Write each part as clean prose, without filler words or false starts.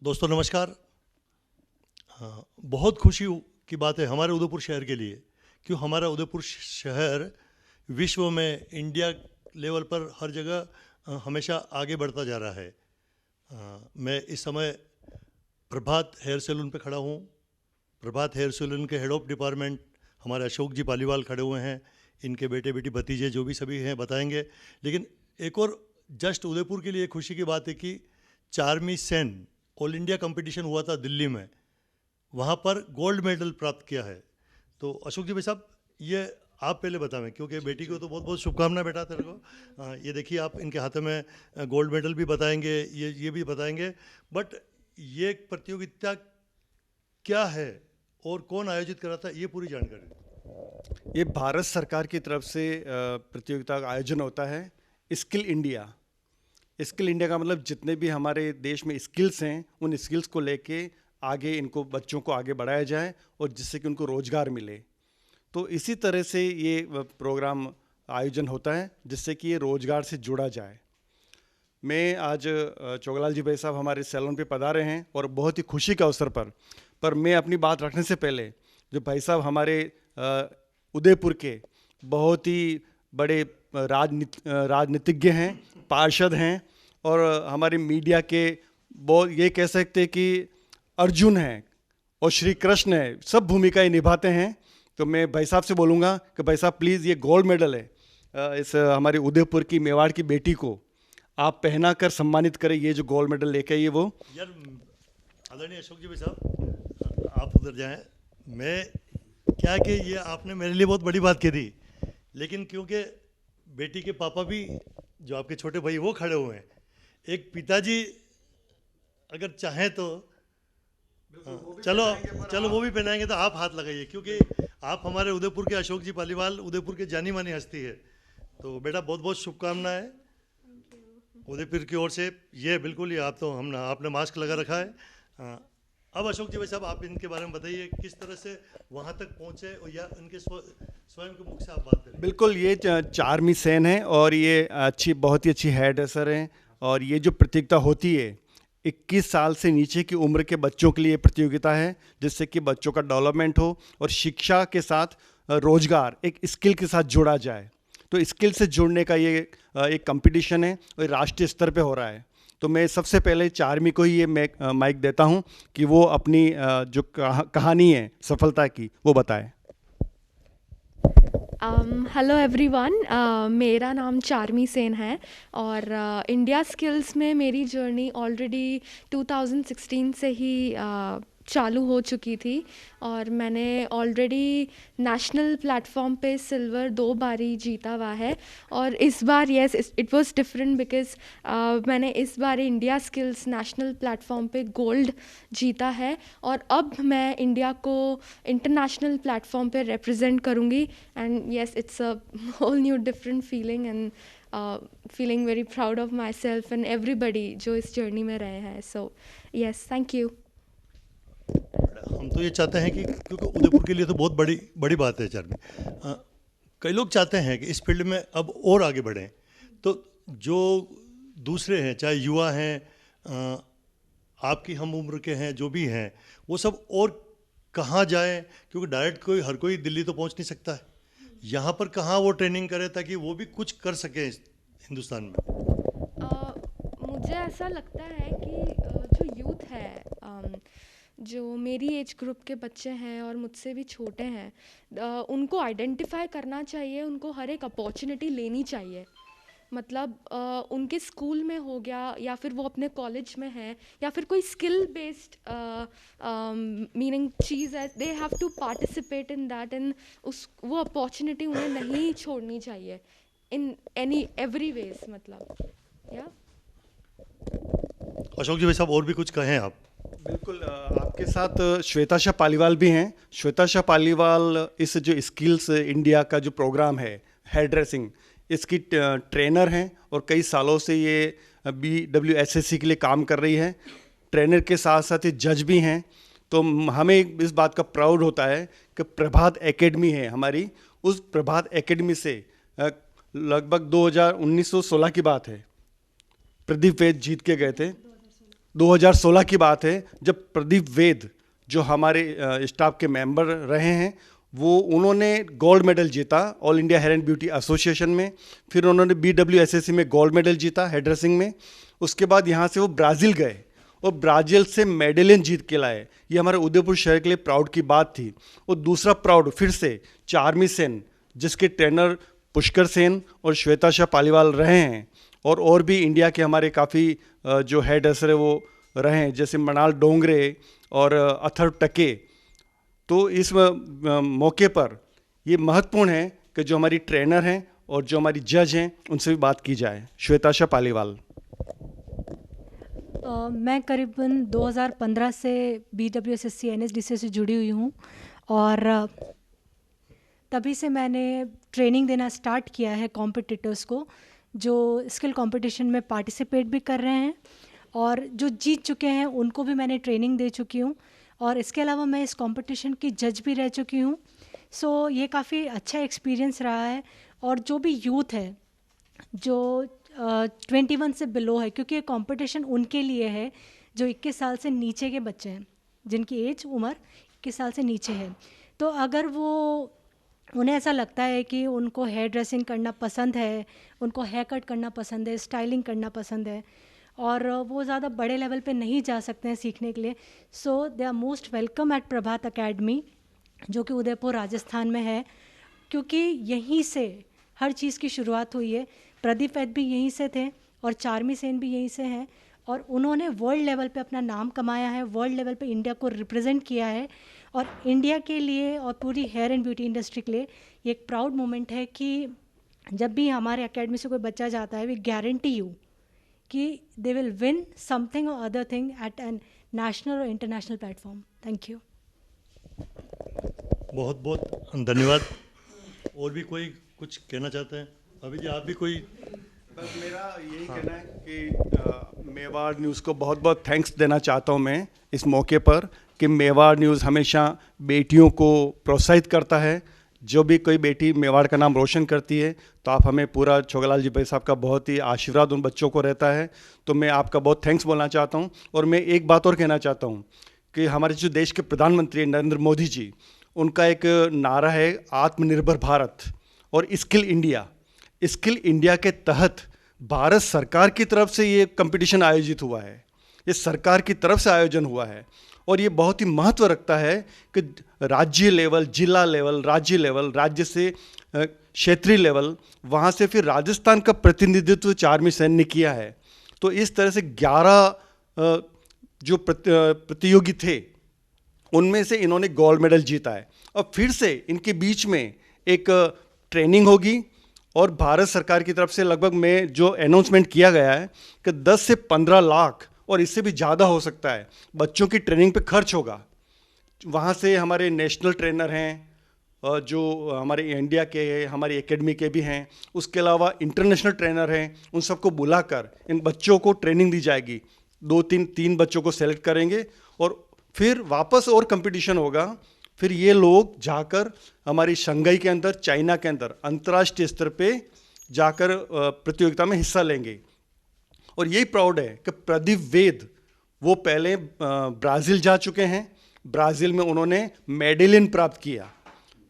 दोस्तों नमस्कार। हाँ, बहुत खुशी की बात है हमारे उदयपुर शहर के लिए, क्यों हमारा उदयपुर शहर विश्व में इंडिया लेवल पर हर जगह हमेशा आगे बढ़ता जा रहा है। मैं इस समय प्रभात हेयर सैलून पे खड़ा हूँ। प्रभात हेयर सैलून के हेड ऑफ डिपार्टमेंट हमारे अशोक जी पालीवाल खड़े हुए हैं। इनके बेटे बेटी भतीजे जो भी सभी हैं बताएंगे। लेकिन एक और जस्ट उदयपुर के लिए खुशी की बात है कि Charmi Sen all India competition हुआ था दिल्ली में, वहाँ पर गोल्ड मेडल प्राप्त किया है। तो अशोक जी भाई साहब, ये आप पहले बताएं, क्योंकि बेटी को तो बहुत बहुत शुभकामनाएं बेटा तेरे को। ये देखिए आप इनके हाथों में गोल्ड मेडल भी बताएंगे, ये भी बताएंगे। बट ये प्रतियोगिता क्या है और कौन आयोजित करा था, ये पूरी जानकारी। ये भारत सरकार की तरफ से प्रतियोगिता का आयोजन होता है। Skill India. स्किल इंडिया का मतलब जितने भी हमारे देश में स्किल्स हैं उन स्किल्स को लेके आगे इनको बच्चों को आगे बढ़ाया जाए और जिससे कि उनको रोज़गार मिले। तो इसी तरह से ये प्रोग्राम आयोजन होता है जिससे कि ये रोज़गार से जुड़ा जाए। मैं आज चोगलाल जी भाई साहब हमारे सैलून पे पधारे हैं और बहुत ही खुशी का अवसर पर मैं अपनी बात रखने से पहले जो भाई साहब हमारे उदयपुर के बहुत ही बड़े राजनीतिज्ञ हैं, पार्षद हैं और हमारे मीडिया के बहुत ये कह सकते हैं कि अर्जुन हैं और श्री कृष्ण है, सब भूमिकाएं निभाते हैं। तो मैं भाई साहब से बोलूँगा कि भाई साहब प्लीज़ ये गोल्ड मेडल है इस हमारे उदयपुर की मेवाड़ की बेटी को आप पहना कर सम्मानित करें। ये जो गोल्ड मेडल लेके आई है वो। यार आदरणीय अशोक जी भाई साहब, आप उधर जाएं। मैं क्या कि ये आपने मेरे लिए बहुत बड़ी बात की थी, लेकिन क्योंकि बेटी के पापा भी जो आपके छोटे भाई वो खड़े हुए हैं, एक पिताजी अगर चाहें तो चलो वो भी पहनाएंगे। तो आप हाथ लगाइए, क्योंकि आप हमारे उदयपुर के अशोक जी पालीवाल उदयपुर के जानी मानी हस्ती है। तो बेटा बहुत बहुत शुभकामनाएं उदयपुर की ओर से। ये बिल्कुल ही आप तो हम ना आपने मास्क लगा रखा है। अब अशोक जी भाई साहब आप इनके बारे में बताइए, किस तरह से वहाँ तक पहुँचे और या उनके स्वयं के मुख से आप बात करें। बिल्कुल, ये चार्मी सेन है और ये बहुत ही अच्छी हेयर ड्रेसर हैं। और ये जो प्रतियोगिता होती है 21 साल से नीचे की उम्र के बच्चों के लिए प्रतियोगिता है, जिससे कि बच्चों का डेवलपमेंट हो और शिक्षा के साथ रोजगार एक स्किल के साथ जुड़ा जाए। तो स्किल से जुड़ने का ये एक कंपटीशन है और राष्ट्रीय स्तर पे हो रहा है। तो मैं सबसे पहले चार्मी को ही ये माइक देता हूँ कि वो अपनी जो कहानी है सफलता की वो बताए। हेलो एवरीवन, मेरा नाम चार्मी सेन है और इंडिया स्किल्स में मेरी जर्नी ऑलरेडी 2016 से ही चालू हो चुकी थी और मैंने ऑलरेडी नेशनल प्लेटफॉर्म पे सिल्वर 2 बारी जीता हुआ है। और इस बार yes it was different because मैंने इस बार इंडिया स्किल्स नेशनल प्लेटफॉर्म पे गोल्ड जीता है और अब मैं इंडिया को इंटरनेशनल प्लेटफॉर्म पे रिप्रेजेंट करूँगी। And yes it's a whole new different feeling and feeling very proud of my self and everybody जो इस जर्नी में रहे हैं। So yes, thank you. हम तो ये चाहते हैं कि क्योंकि उदयपुर के लिए तो बहुत बड़ी बड़ी बात है चार्मी। कई लोग चाहते हैं कि इस फील्ड में अब और आगे बढ़ें। तो जो दूसरे हैं, चाहे युवा हैं, आपकी हम उम्र के हैं, जो भी हैं, वो सब और कहाँ जाएं, क्योंकि डायरेक्ट हर कोई दिल्ली तो पहुंच नहीं सकता है। यहाँ पर कहाँ वो ट्रेनिंग करे ताकि वो भी कुछ कर सकें हिंदुस्तान में। मुझे ऐसा लगता है कि जो यूथ है, जो मेरी एज ग्रुप के बच्चे हैं और मुझसे भी छोटे हैं, उनको आइडेंटिफाई करना चाहिए, उनको हर एक अपॉर्चुनिटी लेनी चाहिए। मतलब उनके स्कूल में हो गया या फिर वो अपने कॉलेज में हैं या फिर कोई स्किल बेस्ड मीनिंग चीज़ है, they have to participate in that and वो अपॉर्चुनिटी उन्हें नहीं छोड़नी चाहिए इन एवरी वेज। मतलब या अशोक जी भाई साहब और भी कुछ कहें आप। बिल्कुल, आपके साथ श्वेता शाह पालीवाल भी हैं। श्वेता शाह पालीवाल इस जो स्किल्स इंडिया का जो प्रोग्राम है हेयर ड्रेसिंग, इसकी ट्रेनर हैं और कई सालों से ये BWSSC के लिए काम कर रही है। ट्रेनर के साथ साथ ये जज भी हैं। तो हमें इस बात का प्राउड होता है कि प्रभात एकेडमी है हमारी, उस प्रभात एकेडमी से लगभग 1916 की बात है, प्रदीप वैद जीत के गए थे 2016 की बात है, जब प्रदीप वेद जो हमारे स्टाफ के मेंबर रहे हैं, वो उन्होंने गोल्ड मेडल जीता all India hair and beauty association में। फिर उन्होंने BWSSC में गोल्ड मेडल जीता हेयर ड्रेसिंग में। उसके बाद यहाँ से वो ब्राज़ील गए और ब्राज़ील से मेडलियन जीत के लाए। ये हमारे उदयपुर शहर के लिए प्राउड की बात थी। और दूसरा प्राउड फिर से चार्मी सेन, जिसके ट्रेनर पुष्कर सेन और श्वेता शाह पालीवाल रहे हैं, और भी इंडिया के हमारे काफ़ी जो हेयर ड्रेसर है वो रहे हैं, जैसे मनाल डोंगरे और अथर्व टके। तो इस मौके पर ये महत्वपूर्ण है कि जो हमारी ट्रेनर हैं और जो हमारी जज हैं उनसे भी बात की जाए। श्वेता शाह पालीवाल। मैं करीबन 2015 से BWSSC NSDC से जुड़ी हुई हूँ और तभी से मैंने ट्रेनिंग देना स्टार्ट किया है कॉम्पिटिटर्स को, जो स्किल कंपटीशन में पार्टिसिपेट भी कर रहे हैं और जो जीत चुके हैं उनको भी मैंने ट्रेनिंग दे चुकी हूँ। और इसके अलावा मैं इस कंपटीशन की जज भी रह चुकी हूँ। सो ये काफ़ी अच्छा एक्सपीरियंस रहा है। और जो भी यूथ है जो 21 से बिलो है, क्योंकि ये कंपटीशन उनके लिए है जो 21 साल से नीचे के बच्चे हैं, जिनकी एज उम्र 21 साल से नीचे है। तो अगर उन्हें ऐसा लगता है कि उनको हेयर ड्रेसिंग करना पसंद है, उनको हेयर कट करना पसंद है, स्टाइलिंग करना पसंद है, और वो ज़्यादा बड़े लेवल पे नहीं जा सकते हैं सीखने के लिए, so they are most welcome at Prabhat academy, जो कि उदयपुर राजस्थान में है। क्योंकि यहीं से हर चीज़ की शुरुआत हुई है। प्रदीप वैद भी यहीं से थे और चार्मी सेन भी यहीं से हैं, और उन्होंने वर्ल्ड लेवल पे अपना नाम कमाया है, वर्ल्ड लेवल पे इंडिया को रिप्रेजेंट किया है। और इंडिया के लिए और पूरी हेयर एंड ब्यूटी इंडस्ट्री के लिए ये एक प्राउड मोमेंट है कि जब भी हमारे अकेडमी से कोई बच्चा जाता है, वी गारंटी यू कि दे विल विन समथिंग और other thing at an national और इंटरनेशनल प्लेटफॉर्म। Thank you. बहुत बहुत धन्यवाद। और भी कोई कुछ कहना चाहते हैं? अभी जी आप भी कोई? बस मेरा यही कहना है कि मेवाड़ न्यूज़ को बहुत बहुत थैंक्स देना चाहता हूँ मैं इस मौके पर, कि मेवाड़ न्यूज़ हमेशा बेटियों को प्रोत्साहित करता है। जो भी कोई बेटी मेवाड़ का नाम रोशन करती है तो आप हमें पूरा छोगलाल जी भाई साहब का बहुत ही आशीर्वाद उन बच्चों को रहता है। तो मैं आपका बहुत थैंक्स बोलना चाहता हूँ। और मैं एक बात और कहना चाहता हूँ कि हमारे जो देश के प्रधानमंत्री नरेंद्र मोदी जी, उनका एक नारा है आत्मनिर्भर भारत और स्किल इंडिया। स्किल इंडिया के तहत भारत सरकार की तरफ से ये कंपटीशन आयोजित हुआ है, ये सरकार की तरफ से आयोजन हुआ है। और ये बहुत ही महत्व रखता है कि राज्य लेवल, जिला लेवल, राज्य लेवल, राज्य से क्षेत्रीय लेवल, वहाँ से फिर राजस्थान का प्रतिनिधित्व चार्मी सेन ने किया है। तो इस तरह से 11 जो प्रतियोगी थे उनमें से इन्होंने गोल्ड मेडल जीता है। और फिर से इनके बीच में एक ट्रेनिंग होगी और भारत सरकार की तरफ से लगभग में जो अनाउंसमेंट किया गया है कि 10 से 15 लाख और इससे भी ज़्यादा हो सकता है बच्चों की ट्रेनिंग पे खर्च होगा। वहाँ से हमारे नेशनल ट्रेनर हैं जो हमारे इंडिया के हमारी एकेडमी के भी हैं, उसके अलावा इंटरनेशनल ट्रेनर हैं, उन सबको बुलाकर इन बच्चों को ट्रेनिंग दी जाएगी। 2-3 बच्चों को सेलेक्ट करेंगे और फिर वापस और कंपटीशन होगा। फिर ये लोग जाकर हमारी शंघाई के अंदर, चाइना के अंदर अंतर्राष्ट्रीय स्तर पे जाकर प्रतियोगिता में हिस्सा लेंगे। और यही प्राउड है कि प्रदीप वेद वो पहले ब्राज़ील जा चुके हैं, ब्राज़ील में उन्होंने मेडलियन प्राप्त किया।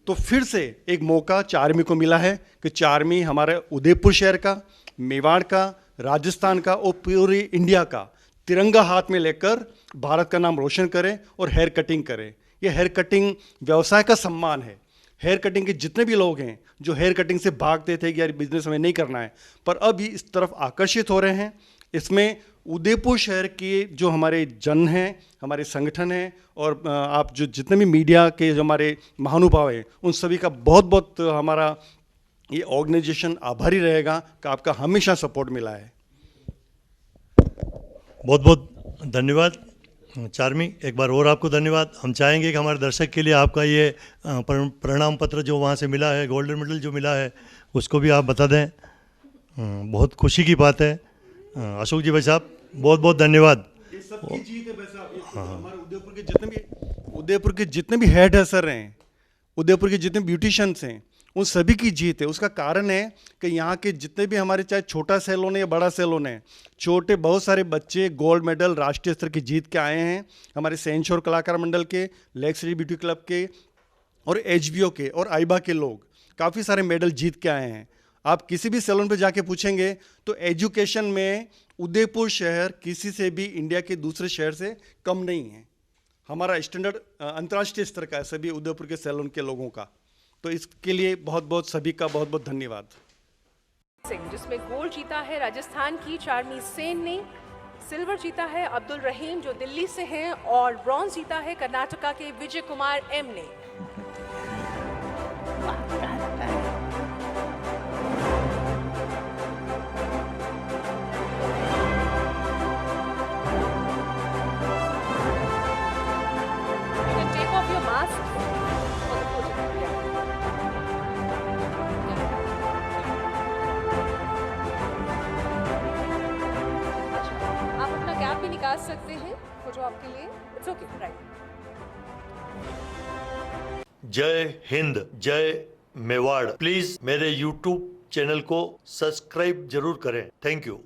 तो फिर से एक मौका चार्मी को मिला है कि चार्मी हमारे उदयपुर शहर का, मेवाड़ का, राजस्थान का और पूरी इंडिया का तिरंगा हाथ में लेकर भारत का नाम रोशन करे और हेयर कटिंग करे। ये हेयर कटिंग व्यवसाय का सम्मान है। हेयर कटिंग के जितने भी लोग हैं जो हेयर कटिंग से भागते थे कि यार बिजनेस हमें नहीं करना है, पर अब ये इस तरफ आकर्षित हो रहे हैं। इसमें उदयपुर शहर के जो हमारे जन हैं, हमारे संगठन हैं और आप जो जितने भी मीडिया के जो हमारे महानुभाव हैं, उन सभी का बहुत बहुत हमारा ये ऑर्गेनाइजेशन आभारी रहेगा कि आपका हमेशा सपोर्ट मिला है। बहुत बहुत धन्यवाद चार्मी, एक बार और आपको धन्यवाद। हम चाहेंगे कि हमारे दर्शक के लिए आपका ये प्रणाम पत्र जो वहाँ से मिला है, गोल्डन मेडल जो मिला है, उसको भी आप बता दें। बहुत खुशी की बात है। अशोक जी भाई साहब बहुत बहुत धन्यवाद। ये सबकी जीत है भाई साहब। ये हमारे उदयपुर के जितने भी हेयर ड्रेसर हैं, उदयपुर के जितने ब्यूटिशियंस हैं, उन सभी की जीत है। उसका कारण है कि यहाँ के जितने भी हमारे, चाहे छोटा सैलून है या बड़ा सैलून है, छोटे बहुत सारे बच्चे गोल्ड मेडल राष्ट्रीय स्तर की जीत के आए हैं। हमारे सेंचोर कलाकार मंडल के, लेक सिटी ब्यूटी क्लब के और HBO के और आइबा के लोग काफ़ी सारे मेडल जीत के आए हैं। आप किसी भी सैलून पे जाके पूछेंगे तो एजुकेशन में उदयपुर शहर किसी से भी इंडिया के दूसरे शहर से कम नहीं है। हमारा स्टैंडर्ड अंतर्राष्ट्रीय स्तर का है सभी उदयपुर के सैलून के लोगों का। तो इसके लिए बहुत बहुत सभी का बहुत बहुत धन्यवाद। जिसमें गोल्ड जीता है राजस्थान की चार्मी सेन ने, सिल्वर जीता है अब्दुल रहीम जो दिल्ली से हैं, और ब्रॉन्ज जीता है कर्नाटका के विजय कुमार एम ने। Take off your mask for the photo. आप अपना कैप भी निकाल सकते हैं फोटो आपके लिए। It's okay, right. जय हिंद, जय मेवाड़। प्लीज मेरे YouTube चैनल को सब्सक्राइब जरूर करें। Thank you.